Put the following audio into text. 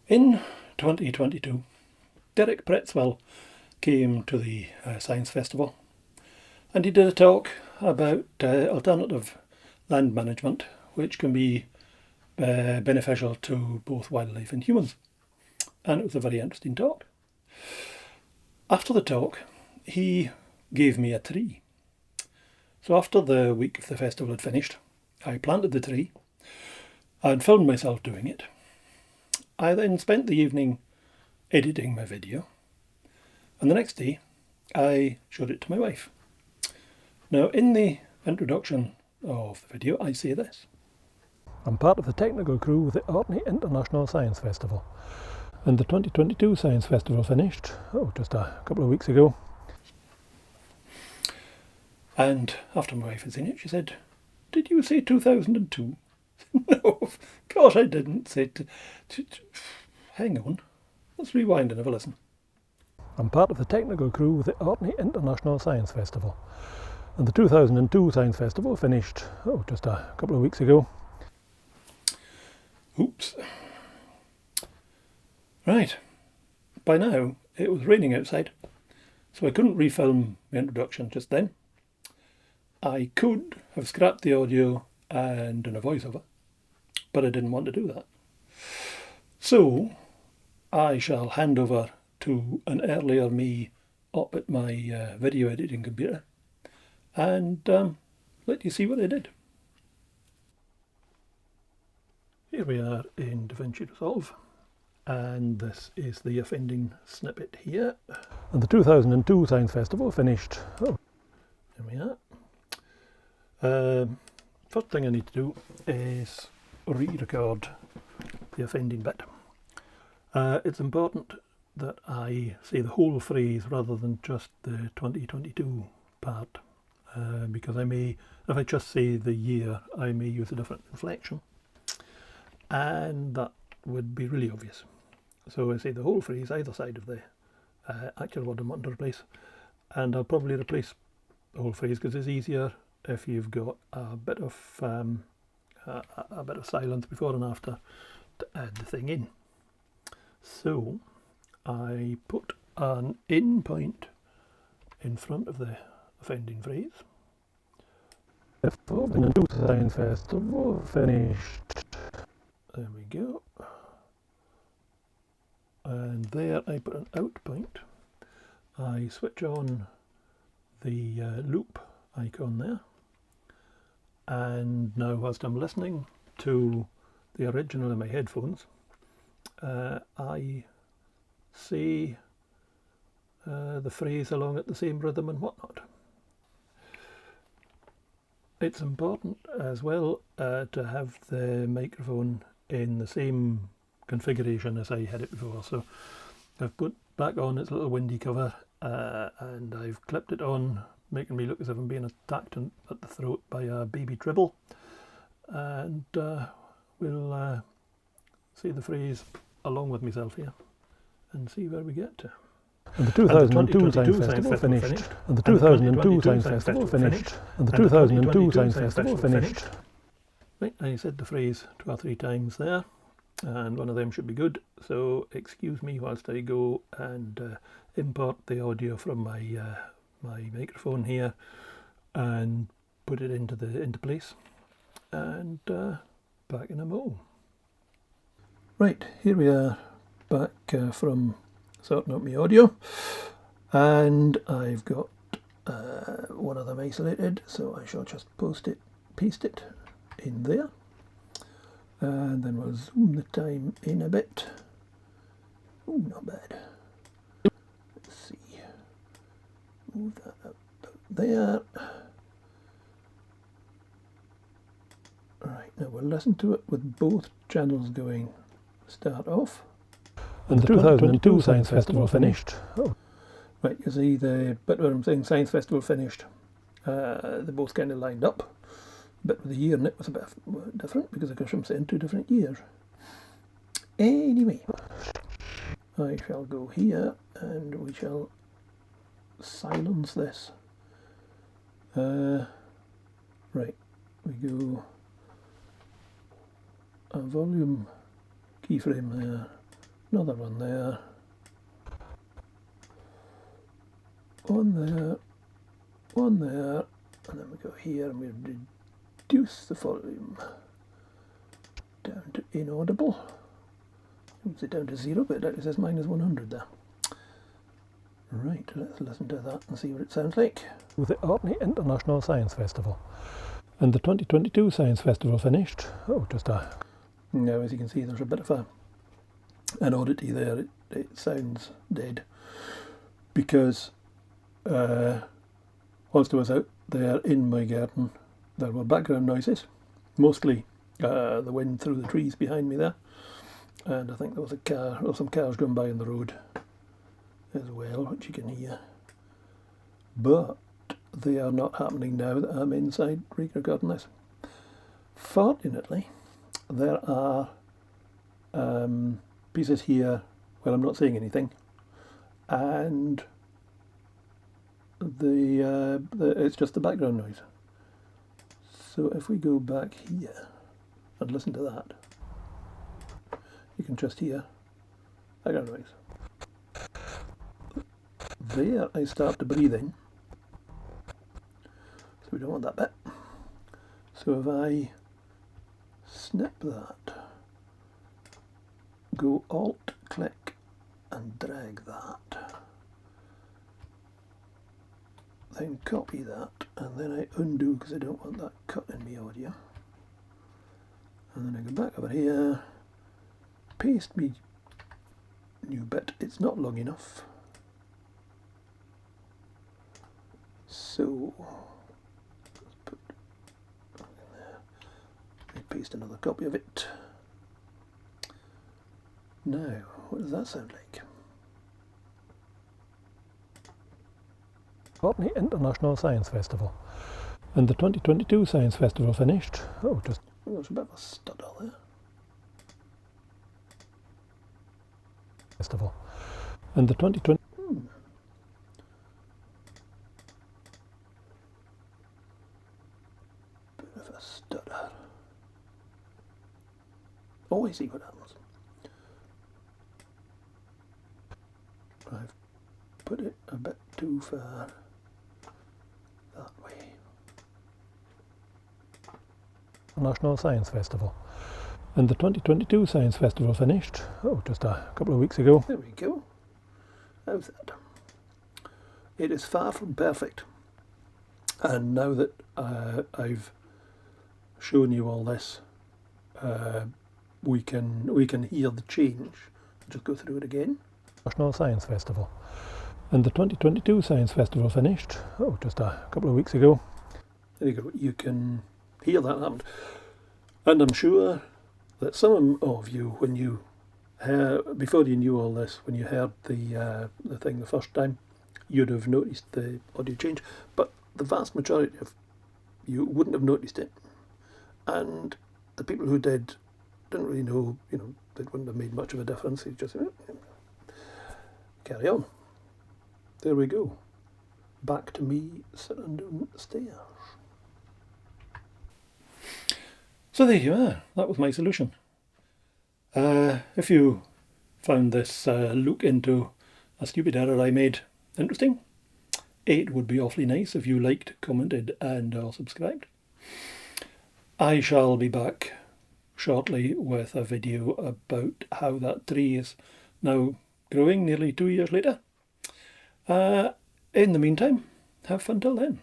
In 2022, Derek Pretzwell came to the Science Festival and he did a talk about alternative land management, which can be beneficial to both wildlife and humans. And it was a very interesting talk. After the talk, he gave me a tree. So after the week of the festival had finished, I planted the tree. I'd filmed myself doing it. I then spent the evening editing my video, and the next day I showed it to my wife. Now, in the introduction of the video, I say this. I'm part of the technical crew with the Orkney International Science Festival, and the 2022 Science Festival finished just a couple of weeks ago. And after my wife had seen it, she said, "Did you say 2002? No, of course I didn't say hang on, let's rewind and have a listen. I'm part of the technical crew with the Orkney International Science Festival, and the 2002 Science Festival finished just a couple of weeks ago. Oops. Right, by now it was raining outside, so I couldn't refilm the introduction just then. I could have scrapped the audio and done a voiceover, but I didn't want to do that. So I shall hand over to an earlier me up at my video editing computer and let you see what I did. Here we are in DaVinci Resolve, and this is the offending snippet here. And the 2002 Science Festival finished. Here we are. First thing I need to do is re-record the offending bit. It's important that I say the whole phrase rather than just the 2022 part, because I may, if I just say the year, I may use a different inflection, and that would be really obvious. So I say the whole phrase either side of the actual word I want to replace, and I'll probably replace the whole phrase because it's easier if you've got a bit of silence before and after to add the thing in. So I put an in point in front of the offending phrase. The Science Festival finished. There we go. And there I put an out point. I switch on the loop icon there. And now whilst I'm listening to the original in my headphones, I say the phrase along at the same rhythm and whatnot. It's important as well to have the microphone in the same configuration as I had it before. So I've put back on its little windy cover and I've clipped it on, making me look as if I'm being attacked at the throat by a baby tribble. And we'll say the phrase along with myself here and see where we get to. And the 2002 Science Festival finished. And the 2002 Science Festival finished. And the 2002 Science Festival finished. Right, I said the phrase 2 or 3 times there, and one of them should be good. So excuse me whilst I go and import the audio from my my microphone here and put it into place, and back in a mo. Right, here we are back from sorting out my audio, and I've got one of them isolated, so I shall just paste it in there, and then we'll zoom the time in a bit. Oh, not bad. Let's see, move that up there. Right, now we'll listen to it with both channels going. Start off. And the 2002 Science Festival finished. Right, you see the bit where I'm saying Science Festival finished, they're both kind of lined up. The bit with the year in it was a bit different because I'm saying 2 different years. Anyway, I shall go here and we shall silence this. Right, we go a volume keyframe there, Another one there. One there. One there. And then we go here and we reduce the volume down to inaudible. Moves it down to 0, but it says minus 100 there. Right, let's listen to that and see what it sounds like. With the Orkney International Science Festival. And the 2022 Science Festival finished. Oh, just a... Now, as you can see, there's a bit of an oddity there. It sounds dead. Because whilst I was out there in my garden, there were background noises. Mostly the wind through the trees behind me there. And I think there was a car, or some cars going by on the road as well, which you can hear. But they are not happening now that I'm inside recording this. Fortunately, there are pieces here where I'm not saying anything, and it's just the background noise. So if we go back here and listen to that, you can just hear background noise. There I start to breathe in, so we don't want that bit. So if I snip that, go Alt, click and drag that, then copy that, and then I undo because I don't want that cut in my audio, and then I go back over here, paste me new bit. It's not long enough, so let's put that in there. I paste another copy of it. Now, what does that sound like? Orkney International Science Festival. And the 2022 Science Festival finished. Oh, just... there's a bit of a stutter there. Festival. And the 2020... Bit of a stutter. Oh, I see what happens. I've put it a bit too far that way. National Science Festival. And the 2022 Science Festival finished, oh, just a couple of weeks ago. There we go. How's that? It is far from perfect. And now that I've shown you all this, we can hear the change. I'll just go through it again. National Science Festival. And the 2022 Science Festival finished, oh, just a couple of weeks ago. There you go, you can hear that happened. And I'm sure that some of you, when you heard, before you knew all this, when you heard the thing the first time, you'd have noticed the audio change, but the vast majority of you wouldn't have noticed it. And the people who did didn't really know, it wouldn't have made much of a difference. They just carry on. There we go. Back to me sitting down the stairs. So there you are. That was my solution. If you found this look into a stupid error I made interesting, it would be awfully nice if you liked, commented and or subscribed. I shall be back shortly with a video about how that tree is now growing nearly 2 years later. In the meantime, have fun till then.